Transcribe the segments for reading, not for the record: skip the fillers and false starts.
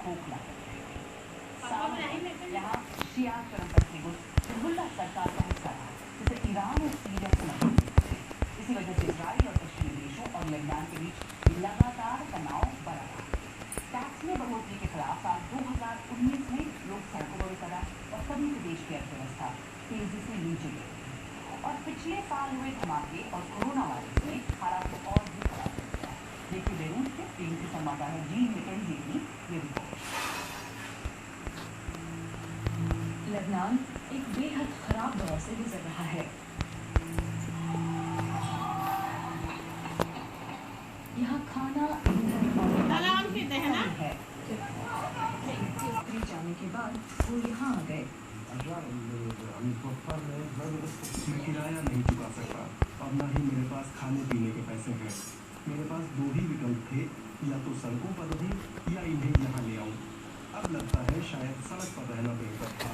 खोखला है। यहाँ शिया चरमपंथी गुट हिजबुल्लाह सरकार का हिस्सा था, जिसे ईरान और सीरिया से मदद मिली थी। इसी वजह से इजराइल और पश्चिमी देशों और लेबनान के बीच लगातार तनाव बढ़ा रहा। टैक्स में बढ़ोतरी के खिलाफ साल 2019 में लोग सड़कों पर उतर आए और तभी से देश की अर्थव्यवस्था तेजी से नीचे गिरी। और पिछले साल हुए धमाके और कोरोना वायरस ने हालात को और भी खराब कर दिया। देखिए बेरूत से BBC संवाददाता जीन मैकेंजी की ये रिपोर्ट। लेबनान एक बेहद खराब दौर से गुजर रहा है। यहाँ खाना है। जाने के बाद वो यहाँ आ गए। मैं किराया नहीं चुका सकता और न ही मेरे पास खाने पीने के पैसे हैं। मेरे पास दो ही विकल्प थे, या तो सड़कों पर रहूं या इन्हें यहाँ ले आऊं। अब लगता है शायद सड़क पर रहना बेहतर था।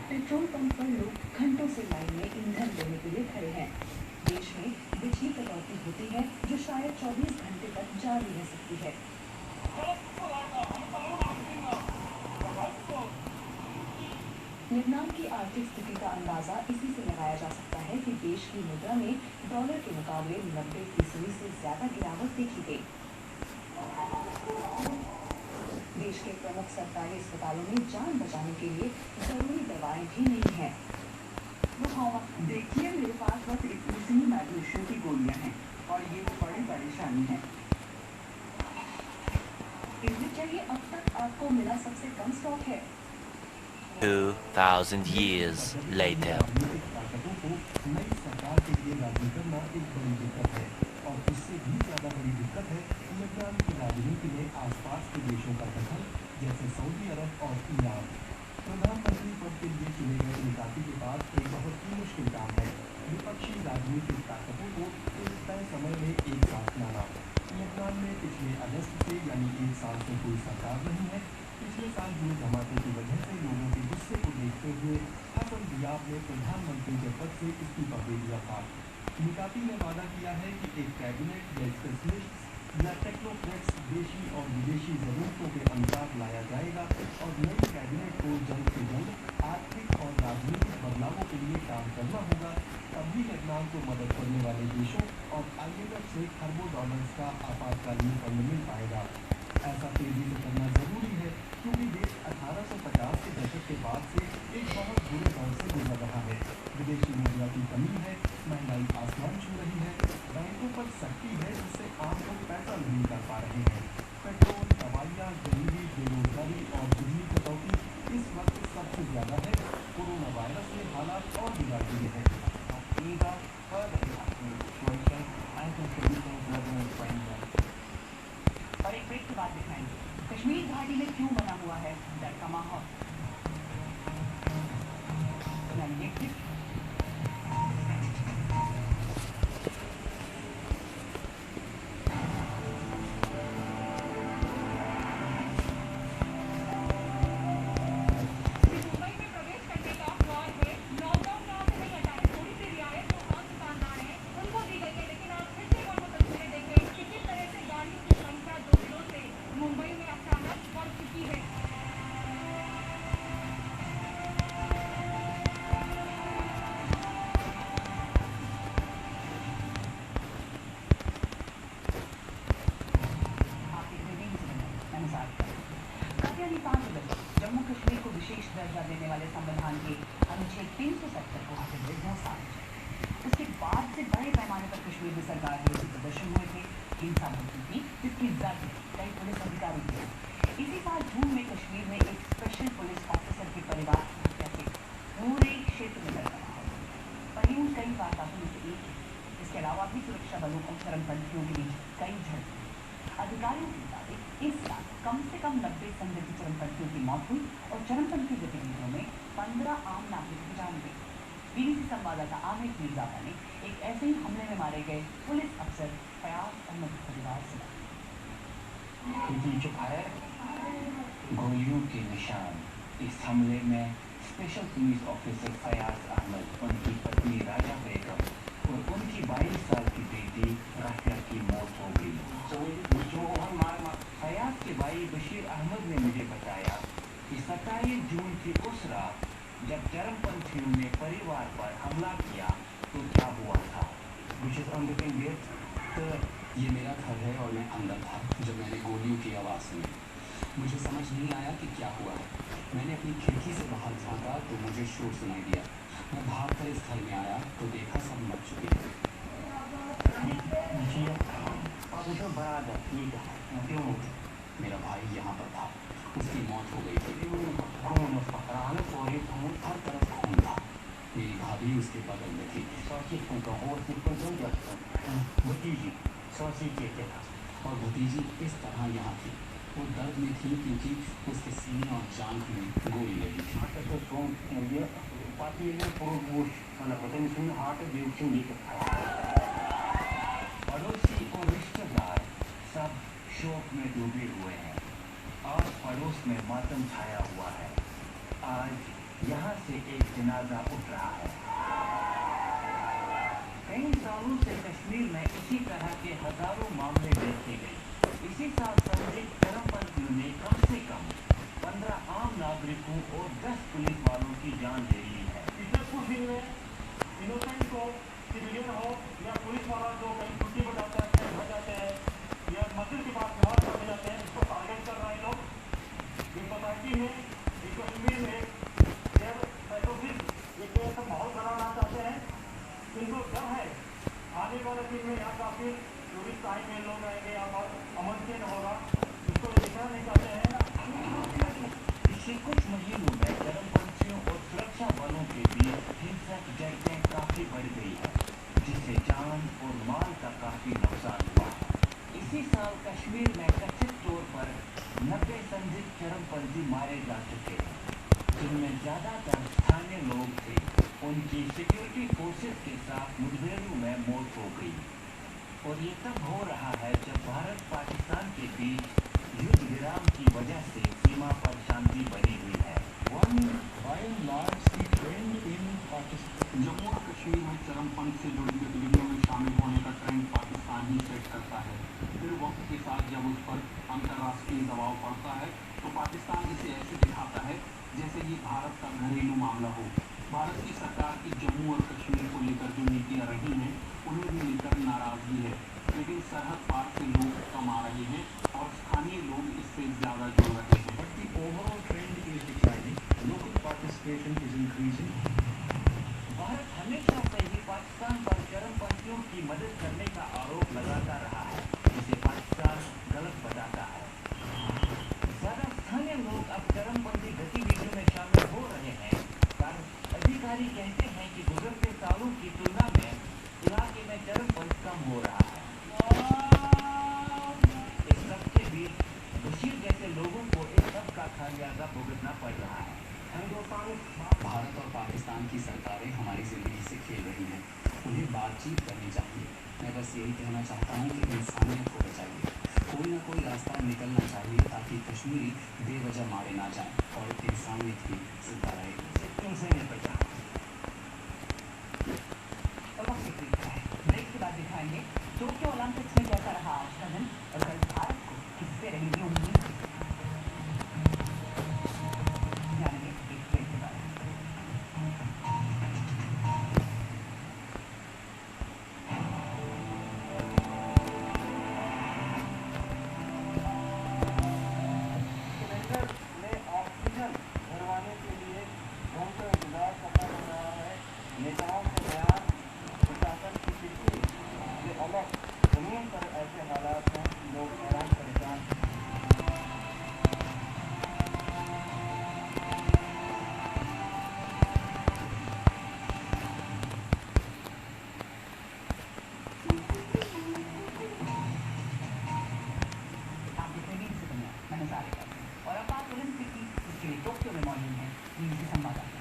पेट्रोल पंप पर लोग घंटों से लाइन में ईंधन लेने के लिए खड़े हैं। देश में बिजली कटौती होती है जो शायद 24 घंटे तक जारी रह सकती है। लेबनान की आर्थिक स्थिति का अंदाजा इसी से लगाया जा सकता है कि देश की मुद्रा में डॉलर के मुकाबले 90% से ज्यादा गिरावट देखी गई। देश के प्रमुख सरकारी अस्पतालों में जान बचाने के लिए जरूरी दवाएं भी नहीं है। देखिए मेरे पास बस इतनी सी मैग्नीशियम की गोलियां हैं और ये बड़ी परेशानी है। इनमें चाहिए अब तक आपको मिला सबसे कम स्टॉक है। 2000 years later. नई सरकार के लिए राजी करना एक बड़ी दिक्कत है और इससे भी ज्यादा बड़ी दिक्कत है लेबनान की राजनीति में आसपास के देशों का दखल, जैसे सऊदी अरब और ईरान। प्रधानमंत्री पद के लिए चुने गए निकाती के बाद एक बहुत ही मुश्किल काम है विपक्षी राजनीतिक ताकतों को एक तय समय में एक साथ लाना। लेबनान में पिछले अगस्त से यानी एक साल से कोई सरकार नहीं है। पिछले साल हुए धमाके की वजह से लोगों के गुस्से को देखते हुए हसन दियाब ने प्रधानमंत्री के पद से इस्तीफा दे दिया था। निकाती ने वादा किया है कि एक कैबिनेट या स्पेशलिस्ट या टेक्नोक्रेट्स देशी और विदेशी जरूरतों के अनुसार लाया जाएगा और नई कैबिनेट को जल्द से जल्द आर्थिक और राजनीतिक बदलावों के लिए काम करना होगा। तभी लेबनान को मदद करने वाले देशों और IMF से खरबों डॉलर्स का आपातकालीन फंड मिल पाएगा। ऐसा तेजी से करना जरूरी है क्योंकि देश 1850 के दशक के बाद से एक बहुत बुरे दौर से गुजर रहा है। विदेशी मुद्रा की कमी है, महंगाई आसमान छू रही है, बैंकों पर सख्ती है जिससे आम लोग पैसा नहीं कर पा रहे हैं। पेट्रोल, दवाइयाँ, गरीबी, बेरोजगारी और बिजली कटौती इस वक्त सबसे ज्यादा है। कोरोना वायरस ने हालात और बिगाड़ दिए हैं। और एक ब्रेक के बाद दिखाएंगे कश्मीर घाटी में क्यों बना हुआ है डर का माहौल। जम्मू कश्मीर को विशेष दर्जा देने वाले संविधान के अनुच्छेद 370 को हासिल घोषणा। उसके बाद से बड़े पैमाने पर कश्मीर में सरकार विरोधी प्रदर्शन हुए थे, हिंसा होती थी, जिसकी जद कई पुलिस अधिकारी थे। इसी साल जून में कश्मीर में एक स्पेशल पुलिस ऑफिसर के परिवार की हत्या से पूरे क्षेत्र में डर बना है। पर यूं कई वारदातों में से एक है। इसके अलावा भी सुरक्षा बलों और चरमपंथियों के बीच कई झड़पें। अधिकारियों के मुताबिक इस साल कम से कम 90 संदिग्ध चरमपंथियों की मौत हुई और चरमपंथी गतिविधियों में 15 आम नागरिक की जान गई। BBC संवाददाता आमिर मीर्जापा ने एक ऐसे ही हमले में मारे गए पुलिस अफसर फयाज अहमद के परिवार से गोलियों के निशान। इस हमले में special police officer Fayaz Ahmad, उनकी पत्नी राजा बेगम और उनकी 22 साल की बेटी राफिया की भाई बशीर अहमद ने मुझे बताया कि 27 जून की उस रात जब चरमपंथियों ने परिवार पर हमला किया तो क्या हुआ था। विशेष अंदर गेट तो ये मेरा घर है और मैं अंदर था जब मैंने गोलियों की आवाज़ सुनी। मुझे समझ नहीं आया कि क्या हुआ है। मैंने अपनी खिड़की से बाहर झांका तो मुझे शोर सुनाई दिया। मैं भाग कर इस घर में आया तो देखा सब मर चुके थे। मेरा भाई यहाँ पर था, उसकी मौत हो गई थी। हर तरफ खून था। मेरी भाभी उसके बगल में थी और भतीजी इस तरह यहाँ थी। वो दर्द में थी क्योंकि उसके सीने और जांघ में गोली लगी थी। पड़ोसी और रिश्तेदार सब शोक में डूबे हुए हैं। आस पड़ोस में मातम छाया हुआ है। आज यहाँ से एक जनाजा उठ रहा है। कई सालों से कश्मीर में इसी तरह के हजारों मामले देखे गए। इसी साल संदिग्ध चरमपंथियों ने कम से कम 15 आम नागरिकों और 10 पुलिस वालों की जान ले ली है। पिछले कुछ दिन में इनोसेंट को सिविलियन हो या पुलिस वाला जो कहीं छुट्टी पर जाता है, कहीं घर जाते हैं या मस्जिद के पास नमाज पढ़ने जाते हैं, इसको टारगेट कर रहे हैं लोग। इस सोसाइटी में इस कश्मीर में एक ऐसा माहौल बनाना चाहते हैं। इनको डर है आने वाले दिन में यहाँ काफी टूरिस्ट आएंगे, लोग आएंगे, यहाँ पर अमन से होगा, इसको देखना नहीं चाहते हैं। पिछले कुछ महीनों में चरमपंथियों और सुरक्षा बलों के बीच हिंसक झड़पें काफी बढ़ गई है, जिससे जान और माल का काफी नुकसान हुआ है। इसी साल कश्मीर में कथित तौर पर 90 संदिग्ध चरमपंथी मारे जा चुके हैं, जिनमें ज्यादातर स्थानीय लोग थे। उनकी सिक्योरिटी फोर्सेस के साथ मुठभेड़ों में मौत हो गई। और ये तब हो रहा है जब भारत पाकिस्तान के बीच युद्ध विराम की वजह से सीमा पर शांति बनी हुई है। जम्मू और कश्मीर में चरमपंथ से जुड़ी गतिविधियों में शामिल होने का ट्रेंड पाकिस्तान ही सेट करता है। फिर वक्त के साथ जब उस पर अंतर्राष्ट्रीय दबाव पड़ता है तो पाकिस्तान इसे ऐसे दिखाता है जैसे ये भारत का घरेलू मामला हो। भारत की सरकार की जम्मू और कश्मीर को लेकर जो नीतियाँ रही हैं उन्हें भी लेकर नाराजगी है, लेकिन सरहद पार से लोग कम आ रहे हैं और स्थानीय लोग इससे ज्यादा जुड़ रहे हैं। But the overall trend is declining. Local participation is increasing. Bharat हमेशा से ही पाकिस्तान पर चरमपंथियों की मदद करने का आरोप लगाता रहा है, जिसे पाकिस्तान गलत बताता है। ज्यादा स्थानीय लोग अब चरमपंथी गतिविधियों में शामिल हो रहे हैं, पर अधिकारी कहते हैं कि गुजरते सालों की तुलना में इलाके में चरमपंथ कम हो रहा है। इस सबके बीच बशीर जैसे लोगों को इस सब का खामियाजा भुगतना पड़ रहा है। भारत और पाकिस्तान की सरकारें हमारी ज़िंदगी से खेल रही हैं। उन्हें बातचीत करनी चाहिए। मैं बस यही कहना चाहता हूँ कि इंसानियत को बचाइए। कोई ना कोई रास्ता निकलना चाहिए ताकि कश्मीरी बेवजह मारे ना जाएं और इंसानियत भी जिंदा रहे। इंसानियत बचाओ। और वक्त एक ब्रेक है। ब्रेक के बाद दिखाएंगे टोक्यो ओलंपिक्स में कैसा रहा आज का दिन और कल भारत को किससे रहेंगी उम्मीद। जानेंगे एक ब्रेक के बाद। सिलेंडर में ऑक्सीजन भरवाने के लिए घंटों इंतजार करना पड़ रहा है। नेताओं के बयान, प्रशासन की चिट्ठी से अलग जमीन पर ऐसे हालात हैं कि लोग हैरान परेशान हैं। आप देख रहे हैं से दुनिया, मैं नज़ारे कर रही हूँ। और अब बात ओलंपिक की, इसके लिए टोक्यो में मौजूद है BBC संवाददाता।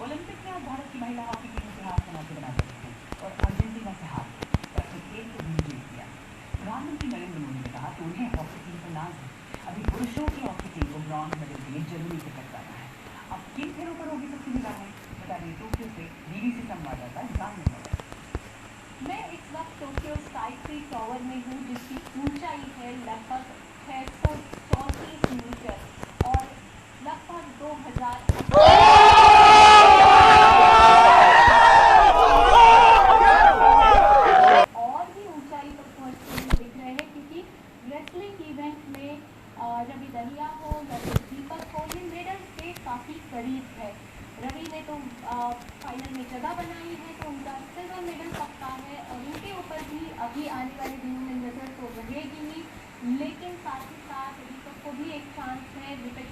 ओलंपिक में आज भारत की महिला हॉकी टीम इतिहास बनाते बनाते हैं और अर्जेंटीना से हार गई, पर अपने खेल को भी जीत लिया। प्रधानमंत्री नरेंद्र मोदी ने कहा कि उन्हें हॉकी टीम पर नाज है। अभी पुरुषों की हॉकी टीम को ब्रॉन्ज मेडल के लिए जर्मनी से टकराना है। अब किन खेलों पर होगी सबकी निगाहें? बता दें टोक्यो से BBC संवाददाता जानने लगा। मैं इस वक्त टोक्यो स्काई टॉवर में हूँ, जिसकी ऊंचाई है लगभग 634 मीटर और लगभग 2000 और भी ऊंचाई पर पहुंचते हुए दिख रहे हैं, क्योंकि रेसलिंग इवेंट में रवि दहिया हो या फिर दीपक हो, ये मेडल के काफ़ी करीब है। रवि ने तो फाइनल में जगह बनाई है, तो उनका सिल्वर मेडल पक्का है और उनके ऊपर भी अभी आने वाले दिनों में नज़र तो रहेगी ही, लेकिन साथ ही साथ दीपक को भी एक चांस है। दीपक